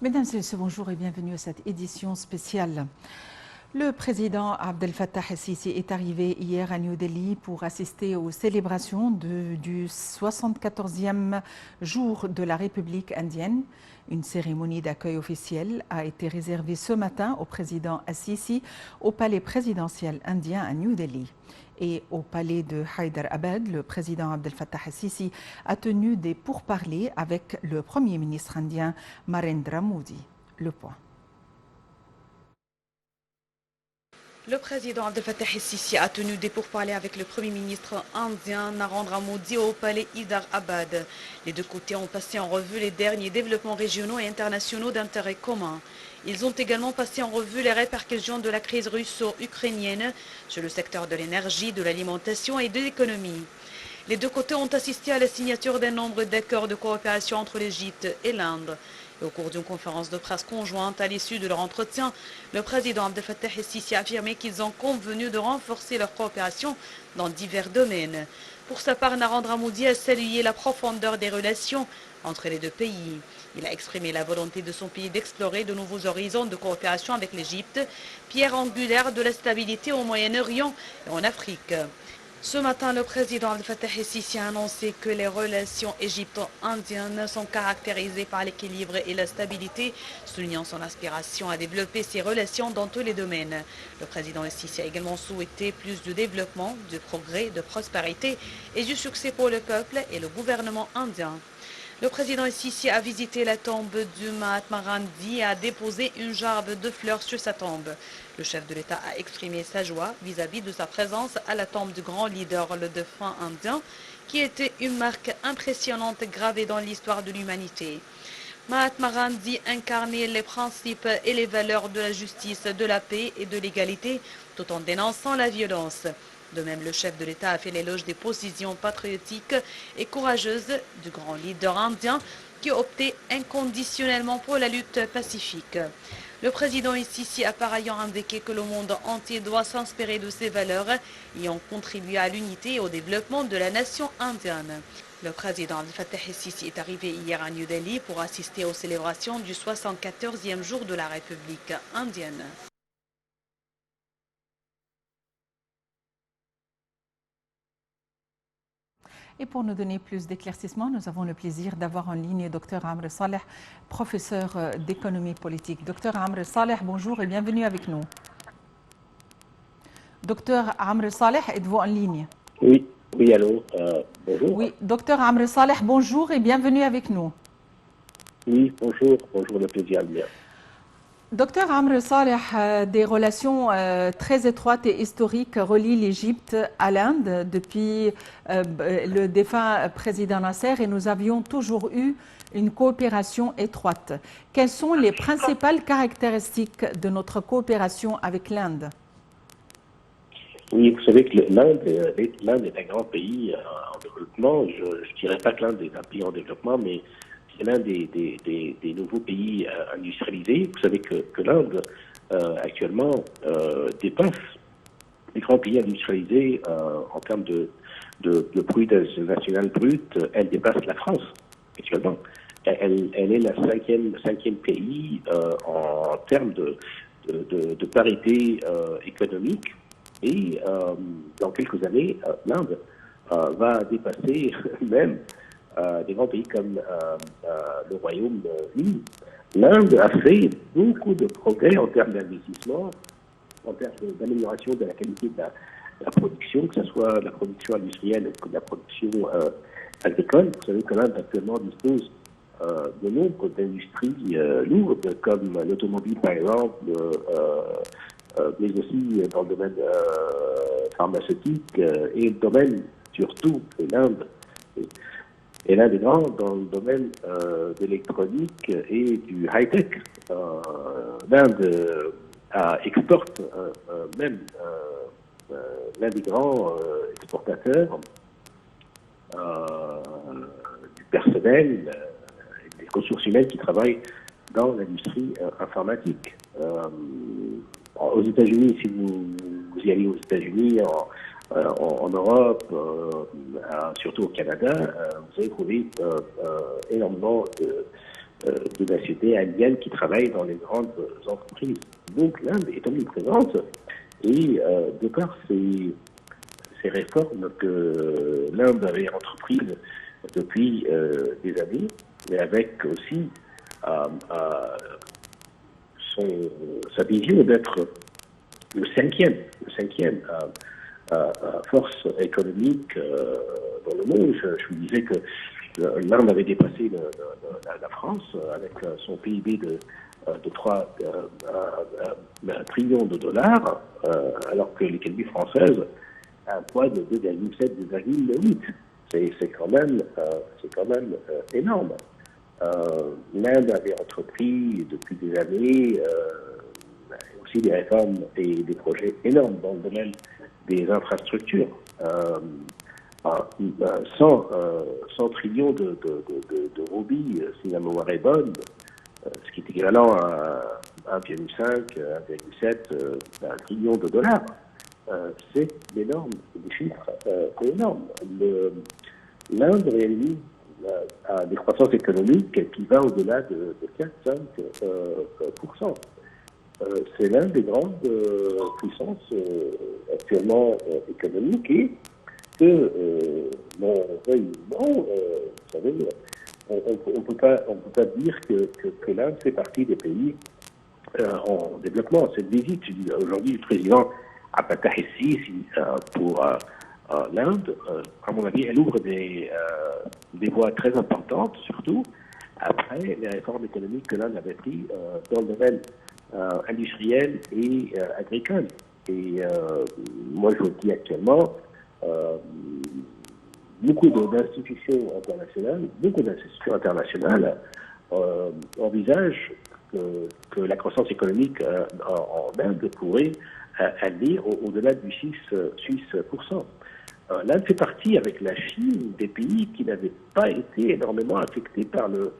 Mesdames et messieurs, bonjour et bienvenue à cette édition spéciale. Le président Abdel Fattah el-Sisi est arrivé hier à New Delhi pour assister aux célébrations du 74e jour de la République indienne. Une cérémonie d'accueil officielle a été réservée ce matin au président el-Sisi au palais présidentiel indien à New Delhi. Et au palais de Hyderabad, le président Abdel Fattah el-Sisi a tenu des pourparlers avec le premier ministre indien Narendra Modi. Le point. Le président Abdel Fattah el-Sisi a tenu des pourparlers avec le premier ministre indien Narendra Modi au palais Hyderabad. Les deux côtés ont passé en revue les derniers développements régionaux et internationaux d'intérêt commun. Ils ont également passé en revue les répercussions de la crise russo-ukrainienne sur le secteur de l'énergie, de l'alimentation et de l'économie. Les deux côtés ont assisté à la signature d'un nombre d'accords de coopération entre l'Égypte et l'Inde. Et au cours d'une conférence de presse conjointe à l'issue de leur entretien, le président Abdel Fattah el-Sisi a affirmé qu'ils ont convenu de renforcer leur coopération dans divers domaines. Pour sa part, Narendra Modi a salué la profondeur des relations entre les deux pays. Il a exprimé la volonté de son pays d'explorer de nouveaux horizons de coopération avec l'Égypte, pierre angulaire de la stabilité au Moyen-Orient et en Afrique. Ce matin, le président Abdel Fattah el-Sisi a annoncé que les relations égypto-indiennes sont caractérisées par l'équilibre et la stabilité, soulignant son aspiration à développer ces relations dans tous les domaines. Le président el-Sisi a également souhaité plus de développement, de progrès, de prospérité et du succès pour le peuple et le gouvernement indien. Le président el-Sisi a visité la tombe du Mahatma Gandhi et a déposé une gerbe de fleurs sur sa tombe. Le chef de l'État a exprimé sa joie vis-à-vis de sa présence à la tombe du grand leader, le défunt indien, qui était une marque impressionnante gravée dans l'histoire de l'humanité. Mahatma Gandhi incarnait les principes et les valeurs de la justice, de la paix et de l'égalité, tout en dénonçant la violence. De même, le chef de l'État a fait l'éloge des positions patriotiques et courageuses du grand leader indien qui optait inconditionnellement pour la lutte pacifique. Le président el-Sisi a par ailleurs indiqué que le monde entier doit s'inspirer de ces valeurs ayant contribué à l'unité et au développement de la nation indienne. Le président Abdel Fattah el-Sisi est arrivé hier à New Delhi pour assister aux célébrations du 74e jour de la République indienne. Et pour nous donner plus d'éclaircissements, nous avons le plaisir d'avoir en ligne Dr Amr Saleh, professeur d'économie politique. Dr Amr Saleh, bonjour et bienvenue avec nous. Dr Amr Saleh, êtes-vous en ligne? Oui, oui, allô, bonjour. Oui, Dr Amr Saleh, bonjour et bienvenue avec nous. Oui, bonjour, le plaisir est mien. Docteur Amr Saleh, des relations très étroites et historiques relient l'Égypte à l'Inde depuis le défunt président Nasser et nous avions toujours eu une coopération étroite. Quelles sont les principales caractéristiques de notre coopération avec l'Inde? Oui, vous savez que l'Inde est un grand pays en développement. Je ne dirais pas que l'Inde est un pays en développement, mais c'est l'un des nouveaux pays industrialisés. Vous savez que l'Inde, actuellement, dépasse les grands pays industrialisés en termes de produit national brut. Elle dépasse la France, actuellement. Elle est la cinquième pays en termes de parité économique. Et dans quelques années, l'Inde va dépasser même des grands pays comme le Royaume-Uni. L'Inde a fait beaucoup de progrès en termes d'investissement, en termes d'amélioration de la qualité de la production, que ce soit la production industrielle ou la production agricole. Vous savez que l'Inde actuellement dispose de nombre d'industries lourdes, comme l'automobile par exemple, mais aussi dans le domaine pharmaceutique et le domaine surtout de l'Inde. Et l'Inde est grande dans le domaine de l'électronique et du high-tech. L'Inde exporte même l'un des grands exportateurs du personnel, des ressources humaines qui travaillent dans l'industrie informatique. Aux États-Unis, si vous y allez aux États-Unis, en Europe, surtout au Canada, vous allez trouver énormément de nationalités indiennes qui travaillent dans les grandes entreprises. Donc l'Inde est omniprésente et de par ces réformes que l'Inde avait entreprises depuis des années, mais avec aussi sa vision d'être le cinquième force économique dans le monde. Je vous disais que l'Inde avait dépassé la France avec son PIB de 3 trillions de dollars, alors que l'économie française a un poids de 2,7, 2,8. C'est quand même énorme. L'Inde avait entrepris depuis des années aussi des réformes et des projets énormes dans le domaine des infrastructures. 100 trillions de roupies, si la mémoire est bonne, ce qui est équivalent à 1,5, 1,7 trillion de dollars. C'est énorme, des chiffres énormes. L'Inde réalise des croissances économiques qui va au-delà de 4-5%. C'est l'une des grandes puissances actuellement économiques et que, bon, vous savez, on peut pas dire que l'Inde fait partie des pays en développement. Cette visite aujourd'hui du président Abdel Fattah el-Sisi pour l'Inde, à mon avis, elle ouvre des voies très importantes, surtout après les réformes économiques que l'Inde avait prises dans le domaine industriel et agricole. Et moi, je vous le dis actuellement, beaucoup d'institutions internationales envisagent que la croissance économique en Inde pourrait aller au-delà du 6%. L'Inde fait partie, avec la Chine, des pays qui n'avaient pas été énormément affectés par le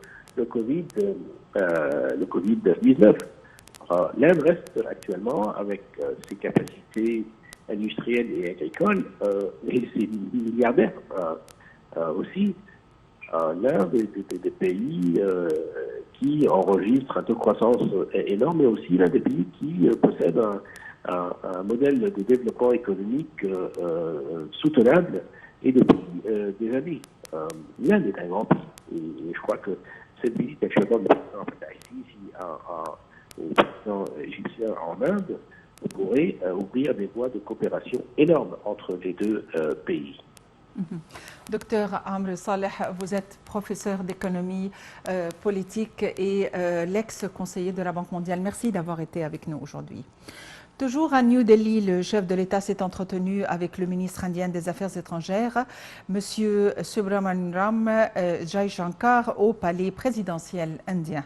Covid-19. L'Inde reste actuellement, avec ses capacités industrielles et agricoles, et ses milliardaires aussi. L'Inde est des pays qui enregistrent un taux de croissance énorme, mais aussi l'un des pays qui possède un modèle de développement économique soutenable et depuis des années. L'Inde est un grand pays. Et je crois que cette visite actuellement du président Fattah el-Sisi au président égyptien en Inde pourrait ouvrir des voies de coopération énormes entre les deux pays. Docteur Amr Saleh, vous êtes professeur d'économie politique et l'ex-conseiller de la Banque mondiale. Merci d'avoir été avec nous aujourd'hui. Toujours à New Delhi, le chef de l'État s'est entretenu avec le ministre indien des Affaires étrangères, M. Subramaniam Jaishankar, au palais présidentiel indien.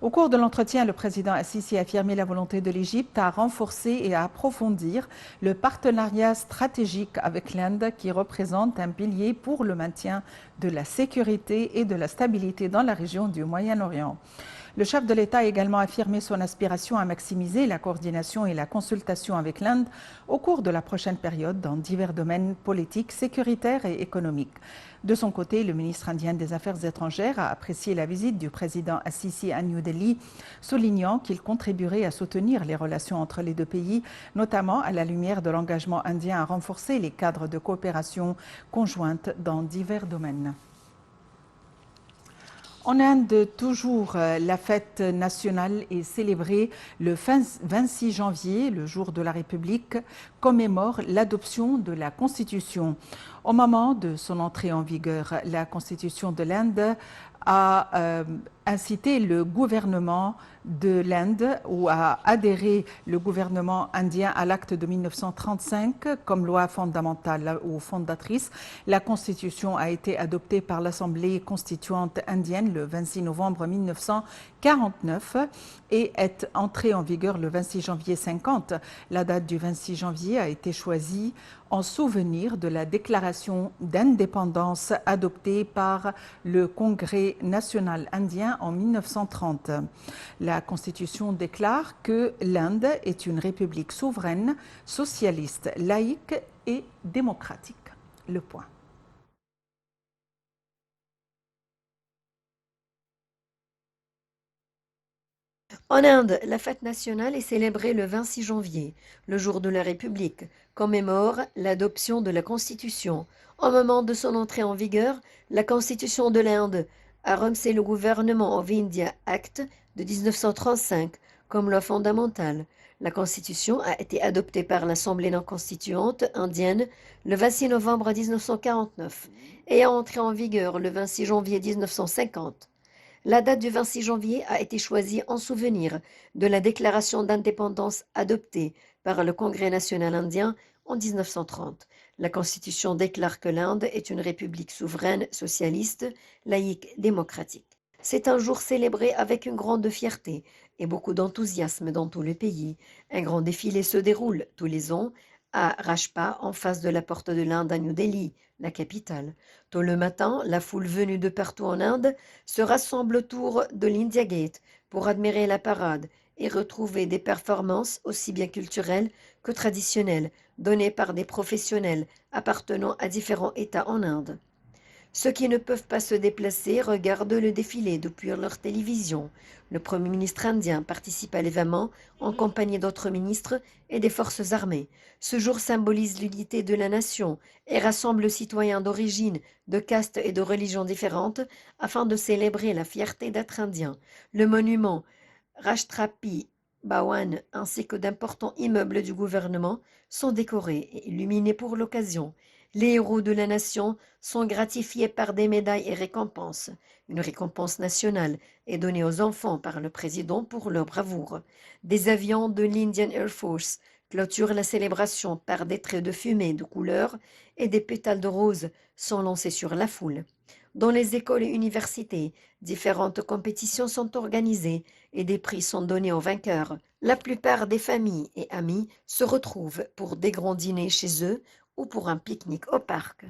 Au cours de l'entretien, le président Al-Sisi a affirmé la volonté de l'Égypte à renforcer et à approfondir le partenariat stratégique avec l'Inde qui représente un pilier pour le maintien de la sécurité et de la stabilité dans la région du Moyen-Orient. Le chef de l'État a également affirmé son aspiration à maximiser la coordination et la consultation avec l'Inde au cours de la prochaine période dans divers domaines politiques, sécuritaires et économiques. De son côté, le ministre indien des Affaires étrangères a apprécié la visite du président Al-Sisi à New Delhi, soulignant qu'il contribuerait à soutenir les relations entre les deux pays, notamment à la lumière de l'engagement indien à renforcer les cadres de coopération conjointe dans divers domaines. En Inde, toujours, la fête nationale est célébrée le 26 janvier, le jour de la République, commémore l'adoption de la Constitution. Au moment de son entrée en vigueur, la Constitution de l'Inde a incité le gouvernement de l'Inde ou a adhéré le gouvernement indien à l'acte de 1935 comme loi fondamentale ou fondatrice. La Constitution a été adoptée par l'Assemblée constituante indienne le 26 novembre 1949 et est entrée en vigueur le 26 janvier 50. La date du 26 janvier a été choisie en souvenir de la déclaration d'indépendance adoptée par le Congrès national indien en 1930. La Constitution déclare que l'Inde est une république souveraine, socialiste, laïque et démocratique. Le point. En Inde, la fête nationale est célébrée le 26 janvier, le jour de la République, commémore l'adoption de la Constitution. Au moment de son entrée en vigueur, la Constitution de l'Inde a remercié le gouvernement of India Act de 1935 comme loi fondamentale. La Constitution a été adoptée par l'Assemblée non constituante indienne le 26 novembre 1949 et a entré en vigueur le 26 janvier 1950. La date du 26 janvier a été choisie en souvenir de la déclaration d'indépendance adoptée par le Congrès national indien en 1930. La Constitution déclare que l'Inde est une république souveraine, socialiste, laïque, démocratique. C'est un jour célébré avec une grande fierté et beaucoup d'enthousiasme dans tout le pays. Un grand défilé se déroule tous les ans à Rajpa, en face de la porte de l'Inde à New Delhi, la capitale. Tôt le matin, la foule venue de partout en Inde se rassemble autour de l'India Gate pour admirer la parade et retrouver des performances aussi bien culturelles que traditionnelles données par des professionnels appartenant à différents États en Inde. Ceux qui ne peuvent pas se déplacer regardent le défilé depuis leur télévision. Le Premier ministre indien participe à l'événement en compagnie d'autres ministres et des forces armées. Ce jour symbolise l'unité de la nation et rassemble les citoyens d'origine, de castes et de religions différentes afin de célébrer la fierté d'être indien. Le monument Rashtrapi Bhawan ainsi que d'importants immeubles du gouvernement sont décorés et illuminés pour l'occasion. Les héros de la nation sont gratifiés par des médailles et récompenses. Une récompense nationale est donnée aux enfants par le président pour leur bravoure. Des avions de l'Indian Air Force clôturent la célébration par des traits de fumée de couleur et des pétales de rose sont lancés sur la foule. Dans les écoles et universités, différentes compétitions sont organisées et des prix sont donnés aux vainqueurs. La plupart des familles et amis se retrouvent pour des grands dîners chez eux ou pour un pique-nique au parc.